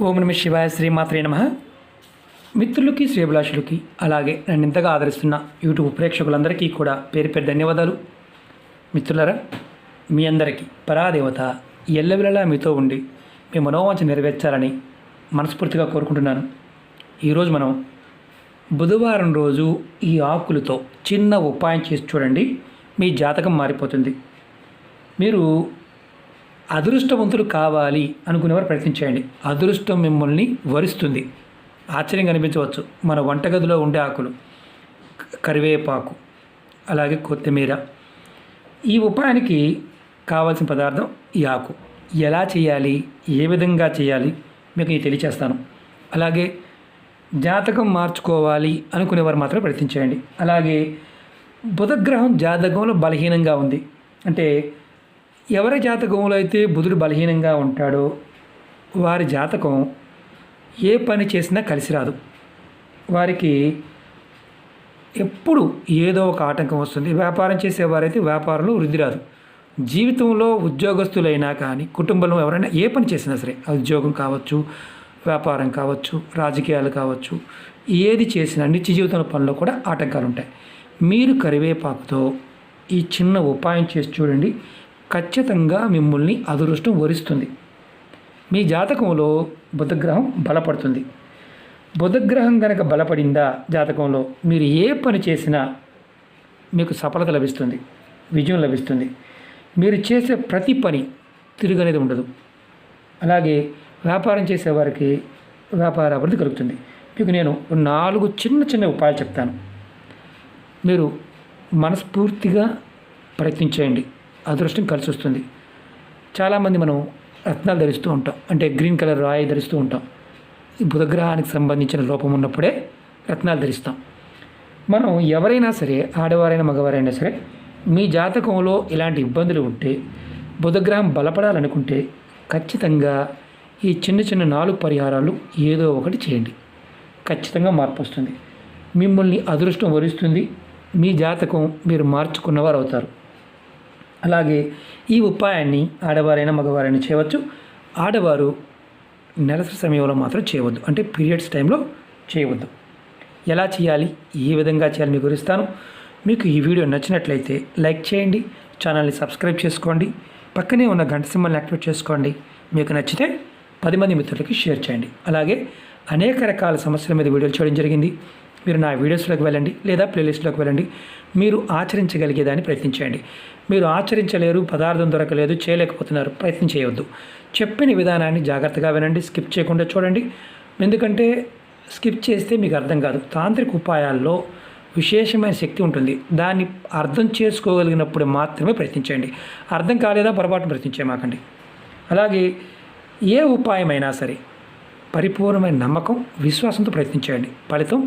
ఓం నమ శివాయ శ్రీమాత్రే నమః. మిత్రులకి శ్రేభిలాషులకి అలాగే నన్ను ఇంతగా ఆదరిస్తున్న యూట్యూబ్ ప్రేక్షకులందరికీ కూడా పేరు పేరు ధన్యవాదాలు. మిత్రులరా, మీ అందరికీ పరాదేవత ఎల్లవిలలా మీతో ఉండి మీ మనోవాంఛ నెరవేర్చాలని మనస్ఫూర్తిగా కోరుకుంటున్నాను. ఈరోజు మనం బుధవారం రోజు ఈ ఆకులతో చిన్న ఉపాయం చేసి చూడండి, మీ జాతకం మారిపోతుంది. మీరు అదృష్టవంతులు కావాలి అనుకునేవారు ప్రయత్నించేయండి. అదృష్టం మిమ్మల్ని వరిస్తుంది. ఆశ్చర్యంగా అనిపించవచ్చు. మన వంటగదిలో ఉండే ఆకులు, కరివేపాకు, అలాగే కొత్తిమీర. ఈ ఉపాయానికి కావాల్సిన పదార్థం ఈ ఆకు. ఎలా చేయాలి, ఏ విధంగా చేయాలి మీకు నేను తెలియచేస్తాను. అలాగే జాతకం మార్చుకోవాలి అనుకునేవారు మాత్రమే ప్రయత్నించేయండి. అలాగే బుధగ్రహం జాతకంలో బలహీనంగా ఉంది అంటే, ఎవరి జాతకంలో అయితే బుధుడు బలహీనంగా ఉంటాడో వారి జాతకం ఏ పని చేసినా కలిసి రాదు. వారికి ఎప్పుడు ఏదో ఒక ఆటంకం వస్తుంది. వ్యాపారం చేసేవారైతే వ్యాపారంలో వృద్ధి రాదు. జీవితంలో ఉద్యోగస్తులైనా కానీ, కుటుంబంలో ఎవరైనా ఏ పని చేసినా సరే, ఉద్యోగం కావచ్చు, వ్యాపారం కావచ్చు, రాజకీయాలు కావచ్చు, ఏది చేసినా నిత్య జీవితంలో పనుల్లో కూడా ఆటంకాలు ఉంటాయి. మీరు కరివేపాకుతో ఈ చిన్న ఉపాయం చేసి చూడండి, ఖచ్చితంగా మిమ్మల్ని అదృష్టం వరిస్తుంది. మీ జాతకంలో బుధగ్రహం బలపడుతుంది. బుధగ్రహం కనుక బలపడిందా జాతకంలో, మీరు ఏ పని చేసినా మీకు సఫలత లభిస్తుంది, విజయం లభిస్తుంది. మీరు చేసే ప్రతి పని తిరుగనేది ఉండదు. అలాగే వ్యాపారం చేసేవారికి వ్యాపార అభివృద్ధి కలుగుతుంది. మీకు నేను 4 చిన్న ఉపాయాలు చెప్తాను. మీరు మనస్ఫూర్తిగా ప్రయత్నించేయండి, అదృష్టం కలిసి వస్తుంది. చాలామంది మనం రత్నాలు ధరిస్తూ ఉంటాం, అంటే గ్రీన్ కలర్ రాయి ధరిస్తూ ఉంటాం. ఈ బుధగ్రహానికి సంబంధించిన లోపం ఉన్నప్పుడే రత్నాలు ధరిస్తాం. మనం ఎవరైనా సరే, ఆడవారైనా మగవారైనా సరే, మీ జాతకంలో ఇలాంటి ఇబ్బందులు ఉంటే, బుధగ్రహం బలపడాలనుకుంటే ఖచ్చితంగా ఈ చిన్న 4 పరిహారాలు ఏదో ఒకటి చేయండి. ఖచ్చితంగా మార్పు వస్తుంది. మిమ్మల్ని అదృష్టం వరిస్తుంది. మీ జాతకం మీరు మార్చుకున్నవారు అవుతారు. అలాగే ఈ ఉపాయాన్ని ఆడవారైనా మగవారైనా చేయవచ్చు. ఆడవారు నెలసరి సమయంలో మాత్రం చేయవద్దు, అంటే పీరియడ్స్ టైంలో చేయవద్దు. ఎలా చేయాలి, ఏ విధంగా చేయాలి మీకు వివరిస్తాను. మీకు ఈ వీడియో నచ్చినట్లయితే లైక్ చేయండి, ఛానల్ని సబ్స్క్రైబ్ చేసుకోండి, పక్కనే ఉన్న గంట సింబల్ని యాక్టివేట్ చేసుకోండి. మీకు నచ్చితే 10 మంది మిత్రులకి షేర్ చేయండి. అలాగే అనేక రకాల సమస్యల మీద వీడియోలు చేయడం జరిగింది. మీరు నా వీడియోస్లోకి వెళ్ళండి, లేదా ప్లేలిస్ట్లోకి వెళ్ళండి. మీరు ఆచరించగలిగేదాన్ని ప్రయత్నించండి. మీరు ఆచరించలేరు, పదార్థం దొరకలేదు, చేయలేకపోతున్నారు, ప్రయత్నం చేయవద్దు. చెప్పిన విధానాన్ని జాగ్రత్తగా వినండి, స్కిప్ చేయకుండా చూడండి. ఎందుకంటే స్కిప్ చేస్తే మీకు అర్థం కాదు. తాంత్రిక ఉపాయాల్లో విశేషమైన శక్తి ఉంటుంది. దాన్ని అర్థం చేసుకోగలిగినప్పుడు మాత్రమే ప్రయత్నించండి. అర్థం కాలేదా పొరపాటు ప్రయత్నించేమాకండి. అలాగే ఏ ఉపాయమైనా సరే పరిపూర్ణమైన నమ్మకం, విశ్వాసంతో ప్రయత్నించండి. ఫలితం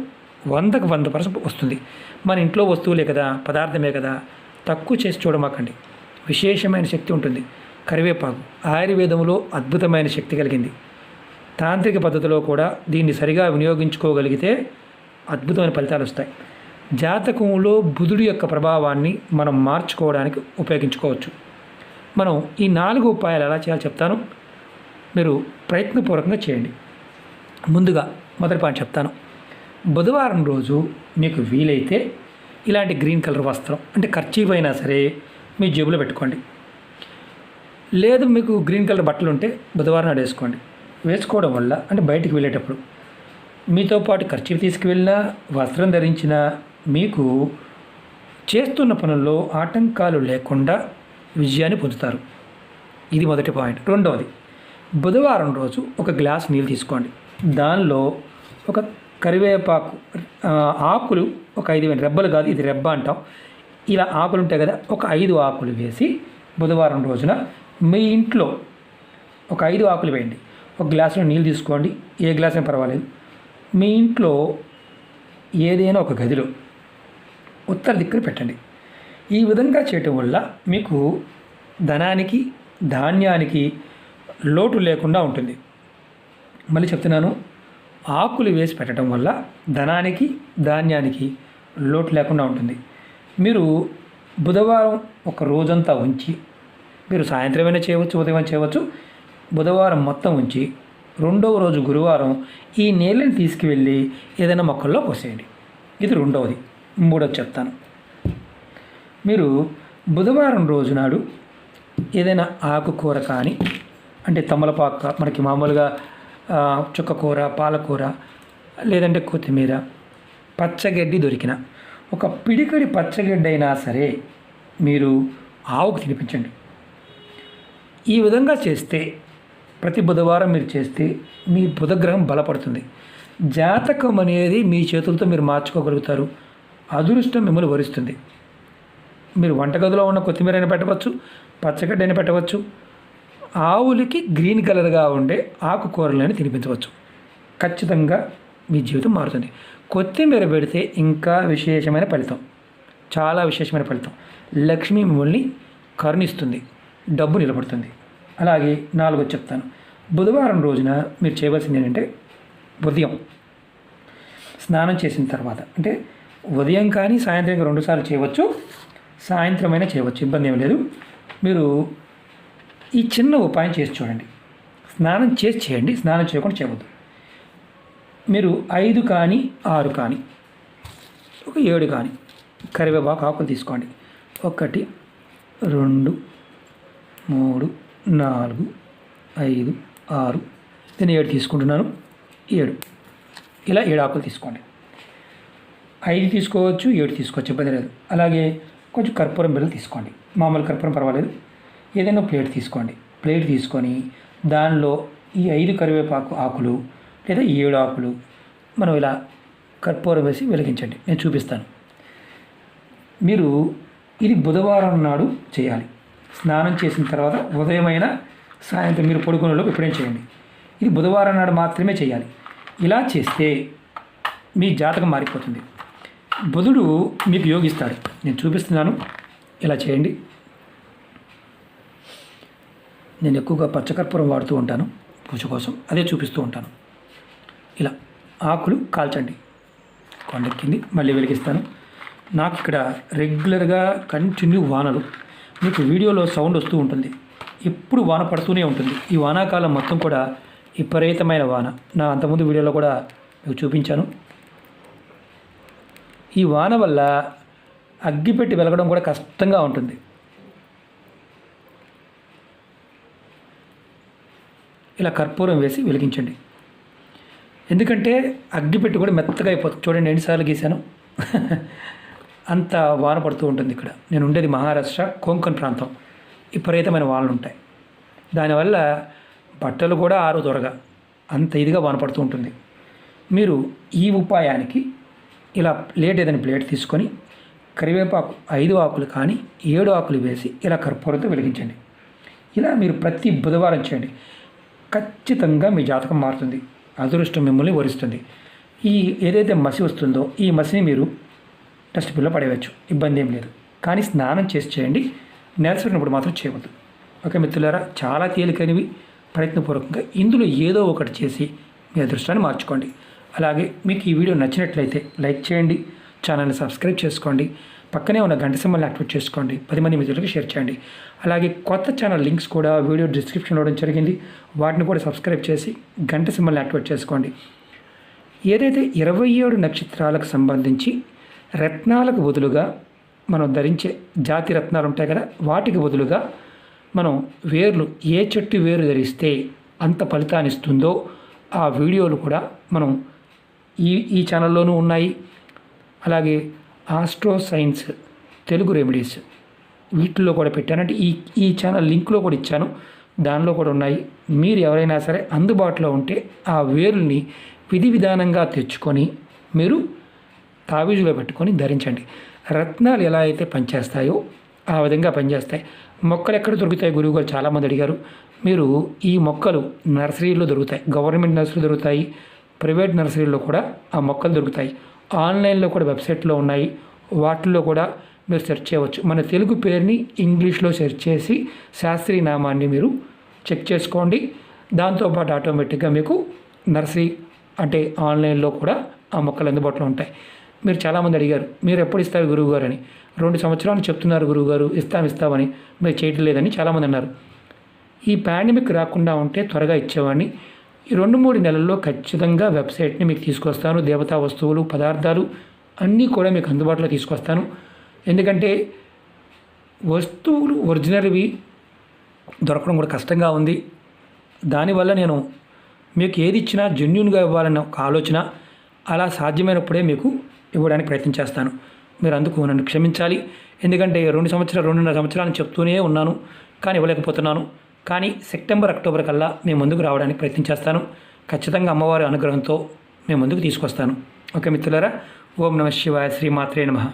100కు 100% వస్తుంది. మన ఇంట్లో వస్తువులే కదా, పదార్థమే కదా, తక్కువ చేసి చూడమాకండి. విశేషమైన శక్తి ఉంటుంది. కరివేపాకు ఆయుర్వేదంలో అద్భుతమైన శక్తి కలిగింది. తాంత్రిక పద్ధతిలో కూడా దీన్ని సరిగా వినియోగించుకోగలిగితే అద్భుతమైన ఫలితాలు వస్తాయి. జాతకంలో బుధుడి యొక్క ప్రభావాన్ని మనం మార్చుకోవడానికి ఉపయోగించుకోవచ్చు. మనం ఈ 4 ఉపాయాలు ఎలా చేయాలో చెప్తాను. మీరు ప్రయత్నపూర్వకంగా చేయండి. ముందుగా మొదటి పాయింట్ చెప్తాను. బుధవారం రోజు మీకు వీలైతే ఇలాంటి గ్రీన్ కలర్ వస్త్రం, అంటే కర్చీఫ్ అయినా సరే, మీ జేబులో పెట్టుకోండి. లేదు మీకు గ్రీన్ కలర్ బట్టలు ఉంటే బుధవారం నాడు వేసుకోండి. వేసుకోవడం వల్ల, అంటే బయటికి వెళ్ళేటప్పుడు మీతో పాటు కర్చీఫ్ తీసుకువెళ్ళినా, వస్త్రం ధరించినా మీకు చేస్తున్న పనుల్లో ఆటంకాలు లేకుండా విజయాన్ని పొందుతారు. ఇది మొదటి పాయింట్. రెండవది, బుధవారం రోజు ఒక గ్లాస్ నీళ్ళు తీసుకోండి. దానిలో ఒక కరివేపాకు ఆకులు, ఒక 5 రెబ్బలు కాదు, ఇది రెబ్బ అంటాం. ఇలా ఆకులు ఉంటాయి కదా, ఒక 5 ఆకులు వేసి బుధవారం రోజున మీ ఇంట్లో ఒక 5 ఆకులు వేయండి. ఒక గ్లాసులో నీళ్ళు తీసుకోండి, ఏ గ్లాస్ అయినా పర్వాలేదు. మీ ఇంట్లో ఏదైనా ఒక గదిలో ఉత్తర దిక్కున పెట్టండి. ఈ విధంగా చేయటం వల్ల మీకు ధనానికి, ధాన్యానికి లోటు లేకుండా ఉంటుంది. మళ్ళీ చెప్తున్నాను, ఆకులు వేసి పెట్టడం వల్ల ధనానికి, ధాన్యానికి లోటు లేకుండా ఉంటుంది. మీరు బుధవారం ఒక రోజంతా ఉంచి, మీరు సాయంత్రమైనా చేయవచ్చు, ఉదయం చేయవచ్చు, బుధవారం మొత్తం ఉంచి రెండవ రోజు గురువారం ఈ నీళ్ళని తీసుకువెళ్ళి ఏదైనా మొక్కల్లో పోసేయండి. ఇది రెండవది. మూడోది చెప్తాను. మీరు బుధవారం రోజు నాడు ఏదైనా ఆకుకూర కానీ, అంటే తమలపాకు, మనకి మామూలుగా చుక్కకూర, పాలకూర, లేదంటే కొత్తిమీర, పచ్చగడ్డి దొరికిన ఒక పిడికడి పచ్చగడ్డి అయినా సరే మీరు ఆవుకు తినిపించండి. ఈ విధంగా చేస్తే, ప్రతి బుధవారం మీరు చేస్తే మీ బుధగ్రహం బలపడుతుంది. జాతకం అనేది మీ చేతులతో మీరు మార్చుకోగలుగుతారు. అదృష్టం మిమ్మల్ని వరిస్తుంది. మీరు వంటగదిలో ఉన్న కొత్తిమీర అయినా పెట్టవచ్చు, పచ్చగడ్డి అయినా పెట్టవచ్చు, ఆవులకి గ్రీన్ కలర్గా ఉండే ఆకుకూరలని తినిపించవచ్చు. ఖచ్చితంగా మీ జీవితం మారుతుంది. కొత్తిమీర పెడితే ఇంకా విశేషమైన ఫలితం, చాలా విశేషమైన ఫలితం. లక్ష్మి మిమ్మల్ని కరుణిస్తుంది, డబ్బు నిలబడుతుంది. అలాగే నాలుగోది చెప్తాను. బుధవారం రోజున మీరు చేయవలసింది ఏంటంటే, ఉదయం స్నానం చేసిన తర్వాత, అంటే ఉదయం కానీ సాయంత్రం 2 సార్లు చేయవచ్చు, సాయంత్రం అయినా చేయవచ్చు, ఇబ్బంది ఏం లేదు. మీరు ఈ చిన్న ఉపాయం చేసి చూడండి. స్నానం చేసి చేయండి, స్నానం చేయకుండా చేయవద్దు. మీరు 5 కానీ 6 కానీ ఒక 7 కానీ కరివేపాకు ఆకులు తీసుకోండి. 1 2 3 4 5 6, నేను 7 తీసుకుంటున్నాను. 7 ఇలా 7 ఆకులు తీసుకోండి. 5 తీసుకోవచ్చు, 7 తీసుకోవచ్చు, ఇబ్బంది లేదు. అలాగే కొంచెం కర్పూరం బిళ్ళలు తీసుకోండి. మామూలు కర్పూరం పర్వాలేదు. ఏదైనా ప్లేట్ తీసుకోండి. ప్లేట్ తీసుకొని దానిలో ఈ 5 కరివేపాకు ఆకులు లేదా 7 ఆకులు మనం ఇలా కర్పూరం వేసి వెలిగించండి. నేను చూపిస్తాను. మీరు ఇది బుధవారం నాడు చేయాలి. స్నానం చేసిన తర్వాత ఉదయమైనా సాయంత్రం మీరు పడుకునేలోపు ఎప్పుడైనా చేయండి. ఇది బుధవారం నాడు మాత్రమే చేయాలి. ఇలా చేస్తే మీ జాతకం మారిపోతుంది. బుధుడు మీకు యోగిస్తాడు. నేను చూపిస్తున్నాను, ఇలా చేయండి. నేను ఎక్కువగా పచ్చకర్పూరం వాడుతూ ఉంటాను పూజ కోసం, అదే చూపిస్తూ ఉంటాను. ఇలా ఆకులు కాల్చండి. కొండెక్కింది, మళ్ళీ వెలిగిస్తాను. నాకు ఇక్కడ రెగ్యులర్గా కంటిన్యూ వానలు, మీకు వీడియోలో సౌండ్ వస్తూ ఉంటుంది, ఎప్పుడు వాన పడుతూనే ఉంటుంది. ఈ వానాకాలం మొత్తం కూడా విపరీతమైన వాన. నా అంతకుముందు వీడియోలో కూడా మీకు చూపించాను. ఈ వాన వల్ల అగ్గిపెట్టి వెలగడం కూడా కష్టంగా ఉంటుంది. ఇలా కర్పూరం వేసి వెలిగించండి. ఎందుకంటే అగ్గిపెట్టి కూడా మెత్తగా అయిపోతుంది. చూడండి ఎన్నిసార్లు గీశాను. అంత వాన పడుతూ ఉంటుంది ఇక్కడ. నేను ఉండేది మహారాష్ట్ర కొంకణ్ ప్రాంతం. విపరీతమైన వానలు ఉంటాయి. దానివల్ల బట్టలు కూడా ఆరు త్వరగా, అంత ఇదిగా వాన పడుతూ ఉంటుంది. మీరు ఈ ఉపాయానికి ఇలా ఏదైనా ప్లేట్ తీసుకొని కరివేపాకు 5 ఆకులు కానీ 7 ఆకులు వేసి ఇలా కర్పూరంతో వెలిగించండి. ఇలా మీరు ప్రతి బుధవారం చేయండి. ఖచ్చితంగా మీ జాతకం మారుతుంది. అదృష్టం మిమ్మల్ని వరిస్తుంది. ఈ ఏదైతే మసి వస్తుందో ఈ మసిని మీరు డస్ట్బిన్లో పడేయవచ్చు, ఇబ్బంది ఏం లేదు. కానీ స్నానం చేసి చేయండి, నెలసరినప్పుడు మాత్రం చేయవద్దు. ఓకే మిత్రులారా, చాలా తేలికైనవి. ప్రయత్నపూర్వకంగా ఇందులో ఏదో ఒకటి చేసి మీ అదృష్టాన్ని మార్చుకోండి. అలాగే మీకు ఈ వీడియో నచ్చినట్లయితే లైక్ చేయండి, ఛానల్ని సబ్స్క్రైబ్ చేసుకోండి, పక్కనే ఉన్న గంట సింబల్ని యాక్టివేట్ చేసుకోండి, 10 మంది మిత్రులకు షేర్ చేయండి. అలాగే కొత్త ఛానల్ లింక్స్ కూడా వీడియో డిస్క్రిప్షన్లో ఇవ్వడం జరిగింది. వాటిని కూడా సబ్స్క్రైబ్ చేసి గంట సింబల్ని యాక్టివేట్ చేసుకోండి. ఏదైతే 27 నక్షత్రాలకు సంబంధించి రత్నాలకు బదులుగా మనం ధరించే జాతి రత్నాలు ఉంటాయి కదా, వాటికి బదులుగా మనం వేర్లు, ఏ చెట్టు వేరు ధరిస్తే అంత ఫలితాన్ని ఇస్తుందో ఆ వీడియోలు కూడా మనం ఈ ఛానల్లోనూ ఉన్నాయి. అలాగే ఆస్ట్రో సైన్స్ తెలుగు రెమెడీస్ వీటిల్లో కూడా పెట్టానంటే ఈ ఛానల్ లింక్లో కూడా ఇచ్చాను, దానిలో కూడా ఉన్నాయి. మీరు ఎవరైనా సరే అందుబాటులో ఉంటే ఆ వేరుల్ని విధి విధానంగా తెచ్చుకొని మీరు తావీజులో పెట్టుకొని ధరించండి. రత్నాలు ఎలా అయితే పనిచేస్తాయో ఆ విధంగా పనిచేస్తాయి. మొక్కలు ఎక్కడ దొరుకుతాయి గురువుగారు చాలామంది అడిగారు. మీరు ఈ మొక్కలు నర్సరీలో దొరుకుతాయి, గవర్నమెంట్ నర్సరీలో దొరుకుతాయి, ప్రైవేట్ నర్సరీలో కూడా ఆ మొక్కలు దొరుకుతాయి. ఆన్లైన్లో కూడా వెబ్సైట్లో ఉన్నాయి, వాటిల్లో కూడా మీరు సెర్చ్ చేయవచ్చు. మన తెలుగు పేరుని ఇంగ్లీష్లో సెర్చ్ చేసి శాస్త్రీయ నామాన్ని మీరు చెక్ చేసుకోండి. దాంతోపాటు ఆటోమేటిక్గా మీకు నర్సరీ అంటే ఆన్లైన్లో కూడా ఆ మొక్కలు అందుబాటులో ఉంటాయి. మీరు చాలామంది అడిగారు, మీరు ఎప్పుడు ఇస్తారు గురువుగారు అని. 2 సంవత్సరాలు చెప్తున్నారు గురువుగారు ఇస్తామని, మీరు చేయట్లేదని చాలామంది అన్నారు. ఈ పాండమిక్ రాకుండా ఉంటే త్వరగా ఇచ్చేవాడిని. ఈ 2-3 నెలల్లో ఖచ్చితంగా వెబ్సైట్ని మీకు తీసుకొస్తాను. దేవతా వస్తువులు, పదార్థాలు అన్నీ కూడా మీకు అందుబాటులో తీసుకొస్తాను. ఎందుకంటే వస్తువులు ఒరిజినల్వి దొరకడం కూడా కష్టంగా ఉంది. దానివల్ల నేను మీకు ఏది ఇచ్చినా జెన్యూన్గా ఇవ్వాలన్న ఒక ఆలోచన, అలా సాధ్యమైనప్పుడే మీకు ఇవ్వడానికి ప్రయత్నం చేస్తాను. మీరు అందుకు నన్ను క్షమించాలి. ఎందుకంటే 2.5 సంవత్సరాలు చెప్తూనే ఉన్నాను, కానీ ఇవ్వలేకపోతున్నాను. కానీ సెప్టెంబర్, అక్టోబర్ కల్లా మేము ముందుకు రావడానికి ప్రయత్నం చేస్తాను. ఖచ్చితంగా అమ్మవారి అనుగ్రహంతో మేము ముందుకు తీసుకొస్తాను. ఓకే మిత్రులారా, ఓం నమః శివాయ, శ్రీమాత్రే నమః.